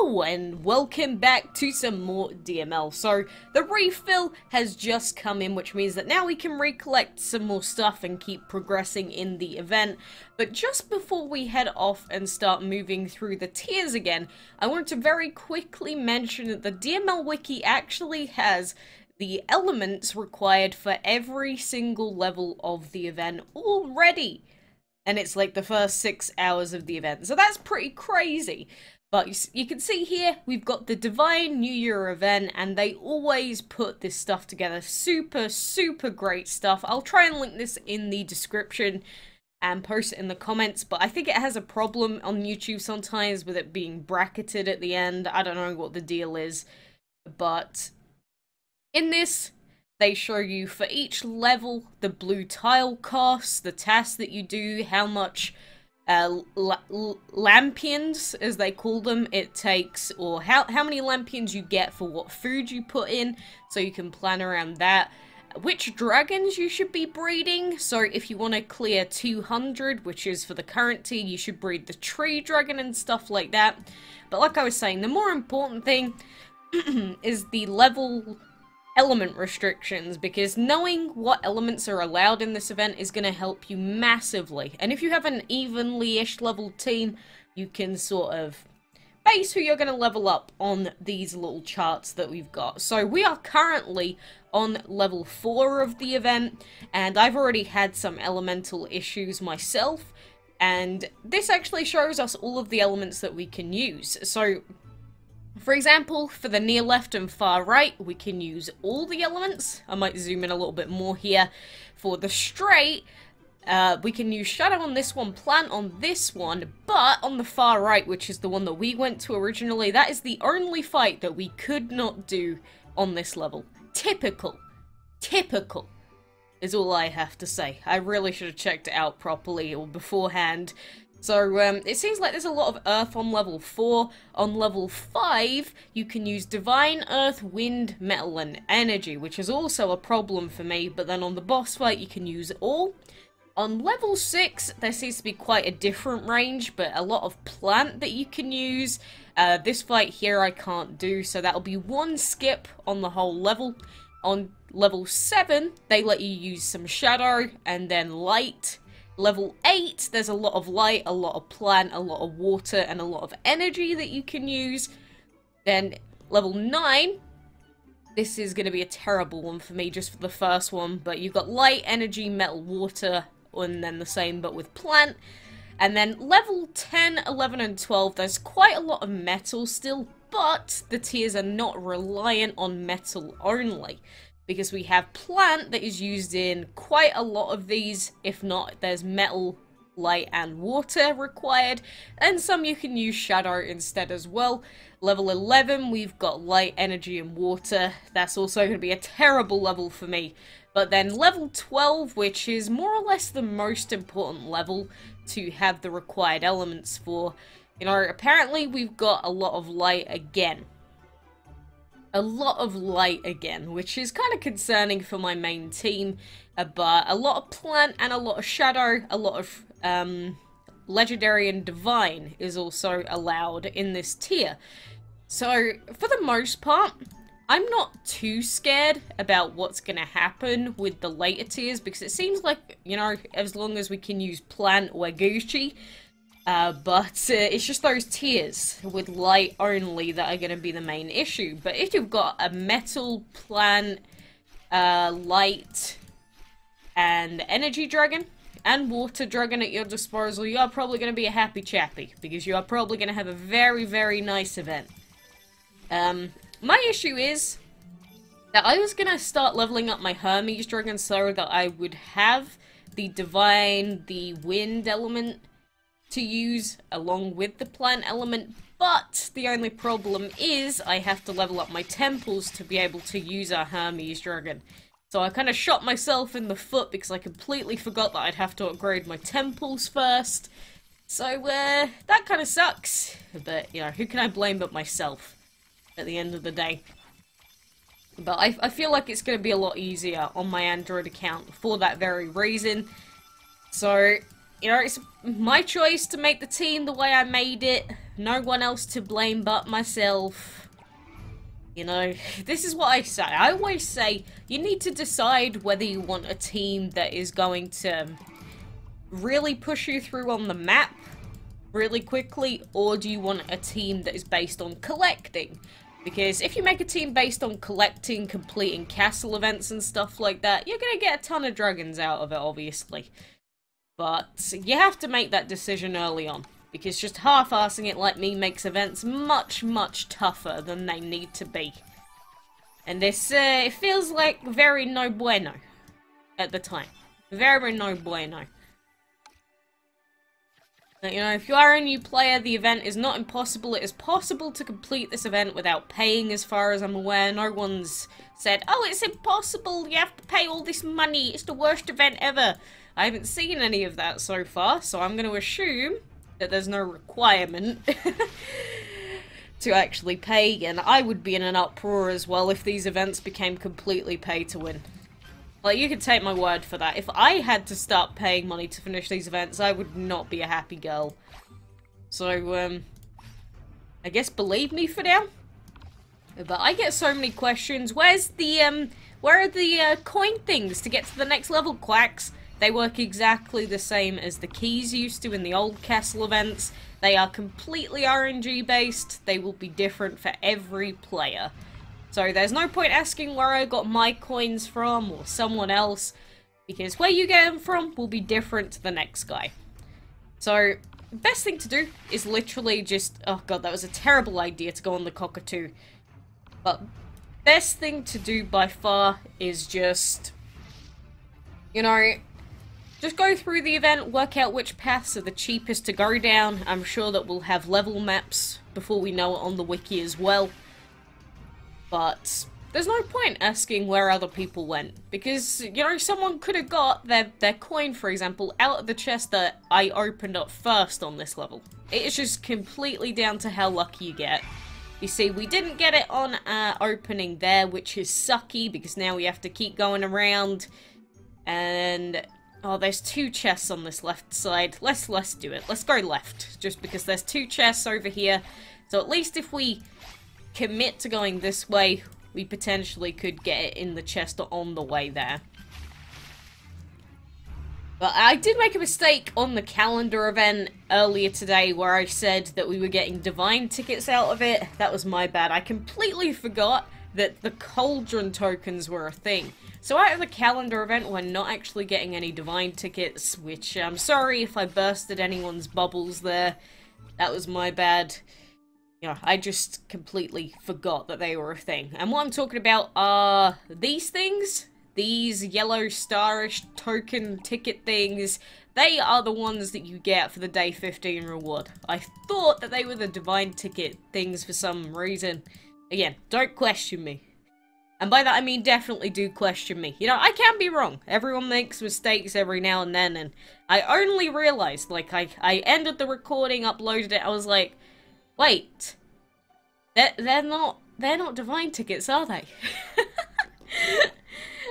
Hello and welcome back to some more DML. So the refill has just come in, which means that now we can recollect some more stuff and keep progressing in the event. But just before we head off and start moving through the tiers again, I wanted to very quickly mention that the DML Wiki actually has the elements required for every single level of the event already. And it's like the first 6 hours of the event. So that's pretty crazy. But you can see here, we've got the Divine New Year event, and they always put this stuff together. Super, super great stuff. I'll try and link this in the description and post it in the comments, but I think it has a problem on YouTube sometimes with it being bracketed at the end. I don't know what the deal is, but in this, they show you for each level the blue tile costs, the tasks that you do, how much lampions, as they call them, it takes, or how many lampions you get for what food you put in, so you can plan around that. Which dragons you should be breeding, so if you want to clear 200, which is for the current tier, you should breed the tree dragon and stuff like that. But like I was saying, the more important thing is the level element restrictions, because knowing what elements are allowed in this event is going to help you massively. And if you have an evenly-ish leveled team, you can sort of base who you're going to level up on these little charts that we've got. So we are currently on level 4 of the event, and I've already had some elemental issues myself, and this actually shows us all of the elements that we can use. So for example, for the near left and far right, we can use all the elements. I might zoom in a little bit more here. For the straight, we can use shadow on this one, plant on this one, but on the far right, which is the one that we went to originally, that is the only fight that we could not do on this level. Typical. Typical is all I have to say. I really should have checked it out properly or beforehand. So, it seems like there's a lot of Earth on level 4. On level 5, you can use Divine Earth, Wind, Metal, and Energy, which is also a problem for me, but then on the boss fight, you can use it all. On level 6, there seems to be quite a different range, but a lot of plant that you can use. This fight here I can't do, so that'll be one skip on the whole level. On level 7, they let you use some shadow, and then light. Level 8, there's a lot of light, a lot of plant, a lot of water, and a lot of energy that you can use. Then level 9, this is going to be a terrible one for me just for the first one, but you've got light, energy, metal, water, and then the same but with plant. And then level 10, 11, and 12, there's quite a lot of metal still, but the tiers are not reliant on metal only, because we have plant that is used in quite a lot of these. If not, there's metal, light, and water required, and some you can use shadow instead as well. Level 11, we've got light, energy, and water. That's also going to be a terrible level for me. But then level 12, which is more or less the most important level to have the required elements for. You know, apparently we've got a lot of light again. A lot of light again, which is kind of concerning for my main team, but a lot of plant and a lot of shadow, a lot of legendary and divine is also allowed in this tier. So for the most part, I'm not too scared about what's going to happen with the later tiers, because it seems like, you know, as long as we can use plant, we're Gucci. But it's just those tiers with light only that are going to be the main issue. But if you've got a metal, plant, light, and energy dragon, and water dragon at your disposal, you are probably going to be a happy chappy, because you are probably going to have a very, very nice event. My issue is that I was going to start leveling up my Hermes dragon so that I would have the divine, the wind element to use along with the plant element, but the only problem is I have to level up my temples to be able to use our Hermes dragon. So I kind of shot myself in the foot because I completely forgot that I'd have to upgrade my temples first. So that kind of sucks, but you know, who can I blame but myself at the end of the day? But I feel like it's going to be a lot easier on my Android account for that very reason. So, you know, it's my choice to make the team the way I made it. No one else to blame but myself. You know, this is what I say. I always say, you need to decide whether you want a team that is going to really push you through on the map really quickly, or do you want a team that is based on collecting? Because if you make a team based on collecting, completing castle events and stuff like that, you're gonna get a ton of dragons out of it, obviously. But you have to make that decision early on, because just half-assing it like me makes events much, much tougher than they need to be. And this, it feels like very no bueno at the time. Very no bueno. You know, if you are a new player, the event is not impossible. It is possible to complete this event without paying, as far as I'm aware. No one's said, oh, it's impossible, you have to pay all this money, it's the worst event ever. I haven't seen any of that so far, so I'm going to assume that there's no requirement to actually pay, and I would be in an uproar as well if these events became completely pay to win. Like, you can take my word for that. If I had to start paying money to finish these events, I would not be a happy girl. So, I guess believe me for now. But I get so many questions. Where's the, where are the, coin things to get to the next level, Quacks? They work exactly the same as the keys used to in the old castle events. They are completely RNG based. They will be different for every player. So there's no point asking where I got my coins from or someone else, because where you get them from will be different to the next guy. So the best thing to do is literally just, oh god, that was a terrible idea to go on the cockatoo. But best thing to do by far is just, you know, just go through the event, work out which paths are the cheapest to go down. I'm sure that we'll have level maps before we know it on the wiki as well. But there's no point asking where other people went, because, you know, someone could have got their coin, for example, out of the chest that I opened up first on this level. It is just completely down to how lucky you get. You see, we didn't get it on our opening there, which is sucky, because now we have to keep going around, and oh, there's two chests on this left side. Let's do it. Let's go left, just because there's two chests over here, so at least if we commit to going this way, we potentially could get it in the chest on the way there. But I did make a mistake on the calendar event earlier today where I said that we were getting divine tickets out of it. That was my bad. I completely forgot that the cauldron tokens were a thing. So out of the calendar event, we're not actually getting any divine tickets, which I'm sorry if I bursted anyone's bubbles there. That was my bad. You know, I just completely forgot that they were a thing. And what I'm talking about are these things. These yellow starish token ticket things. They are the ones that you get for the day 15 reward. I thought that they were the divine ticket things for some reason. Again, don't question me. And by that I mean definitely do question me. You know, I can be wrong. Everyone makes mistakes every now and then. And I only realized, like, I ended the recording, uploaded it, I was like, wait, they're not divine tickets, are they?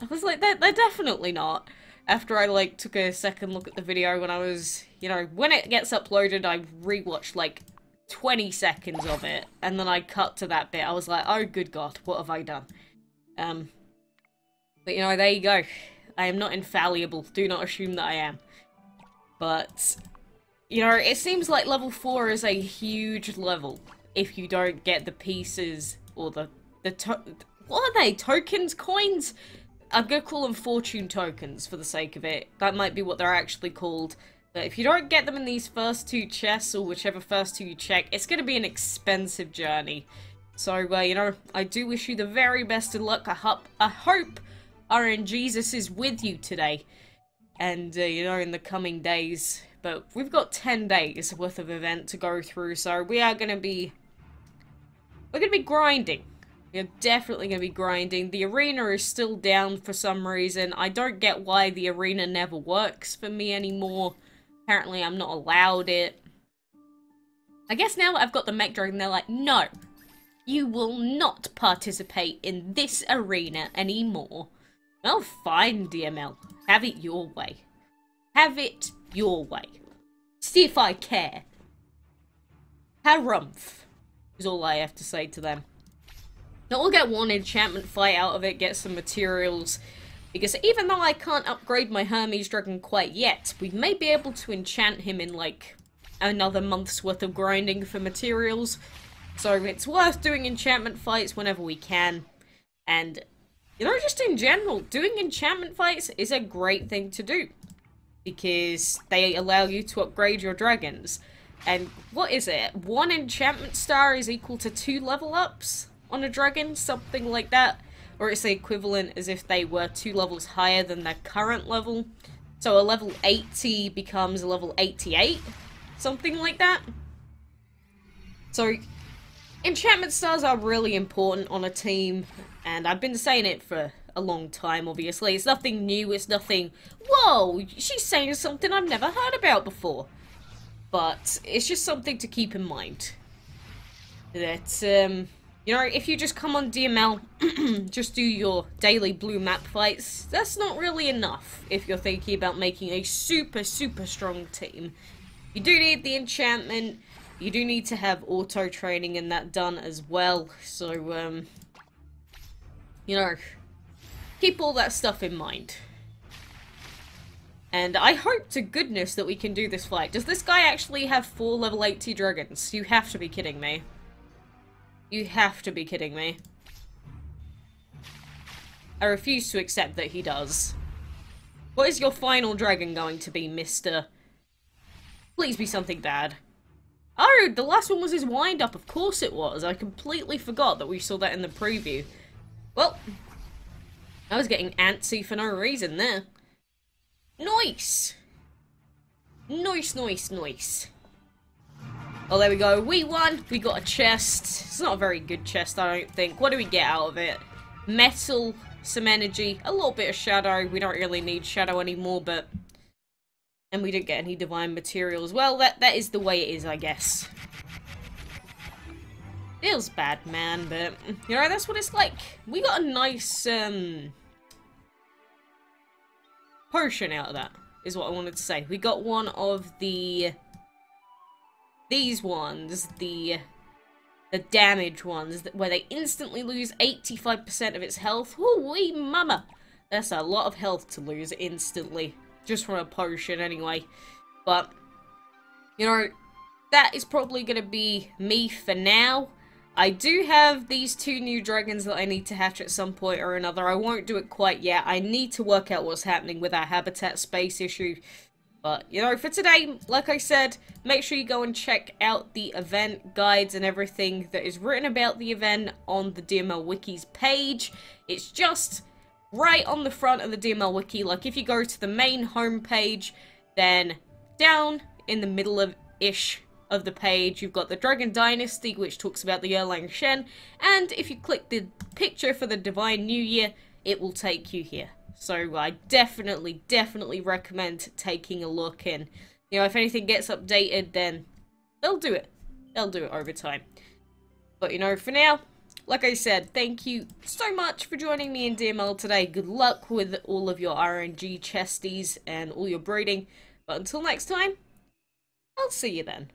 I was like, they're definitely not. After I, like, took a second look at the video when I was, you know, when it gets uploaded, I rewatched, like, 20 seconds of it, and then I cut to that bit. I was like, oh, good God, what have I done? But, you know, there you go. I am not infallible. Do not assume that I am. But, you know, it seems like level 4 is a huge level if you don't get the pieces, or what are they? Tokens? Coins? I'm gonna call them fortune tokens for the sake of it. That might be what they're actually called. But if you don't get them in these first two chests, or whichever first two you check, it's gonna be an expensive journey. So, you know, I do wish you the very best of luck. I hope RNGesus is with you today. And, you know, in the coming days. But we've got 10 days worth of event to go through, so we are gonna be... we're gonna be grinding. We're definitely gonna be grinding. The arena is still down for some reason. I don't get why the arena never works for me anymore. Apparently I'm not allowed it. I guess now that I've got the mech dragon, they're like, no, you will not participate in this arena anymore. Well, fine, DML. Have it your way. Have it your way. See if I care. Harumph is all I have to say to them. Now we'll get one enchantment fight out of it, get some materials, because even though I can't upgrade my Hermes dragon quite yet, we may be able to enchant him in like another month's worth of grinding for materials. So it's worth doing enchantment fights whenever we can. And, you know, just in general, doing enchantment fights is a great thing to do, because they allow you to upgrade your dragons. And what is it? 1 enchantment star is equal to 2 level ups on a dragon? Something like that. Or it's the equivalent as if they were 2 levels higher than their current level. So a level 80 becomes a level 88. Something like that. So enchantment stars are really important on a team. And I've been saying it for a long time, obviously. It's nothing new. It's nothing, whoa, she's saying something I've never heard about before. But it's just something to keep in mind. That, you know, if you just come on DML, just do your daily blue map fights, that's not really enough if you're thinking about making a super, super strong team. You do need the enchantment, you do need to have auto training and that done as well, so, you know, keep all that stuff in mind. And I hope to goodness that we can do this fight. Does this guy actually have 4 level 80 dragons? You have to be kidding me. You have to be kidding me. I refuse to accept that he does. What is your final dragon going to be, mister? Please be something bad. Oh, the last one was his wind-up. Of course it was. I completely forgot that we saw that in the preview. Well, I was getting antsy for no reason there. Nice! Nice, nice, nice. Oh, there we go. We won! We got a chest. It's not a very good chest, I don't think. What do we get out of it? Metal, some energy, a little bit of shadow. We don't really need shadow anymore, but... And we didn't get any divine materials. Well, that is the way it is, I guess. Feels bad, man, but... You know, that's what it's like. We got a nice, potion out of that, is what I wanted to say. We got one of the... These ones, the damage ones, where they instantly lose 85% of its health. Woo-wee mama! That's a lot of health to lose instantly. Just from a potion, anyway. But, you know, that is probably going to be me for now. I do have these 2 new dragons that I need to hatch at some point or another. I won't do it quite yet. I need to work out what's happening with our habitat space issue. But, you know, for today, like I said, make sure you go and check out the event guides and everything that is written about the event on the DML Wiki's page. It's just right on the front of the DML Wiki. Like, if you go to the main homepage, then down in the middle of-ish of the page, you've got the Dragon Dynasty, which talks about the Erlang Shen, and if you click the picture for the Divine New Year, it will take you here. So I definitely recommend taking a look, and, you know, if anything gets updated, then they'll do it. They'll do it over time. But, you know, for now, like I said, thank you so much for joining me in DML today. Good luck with all of your RNG chesties and all your breeding. But until next time, I'll see you then.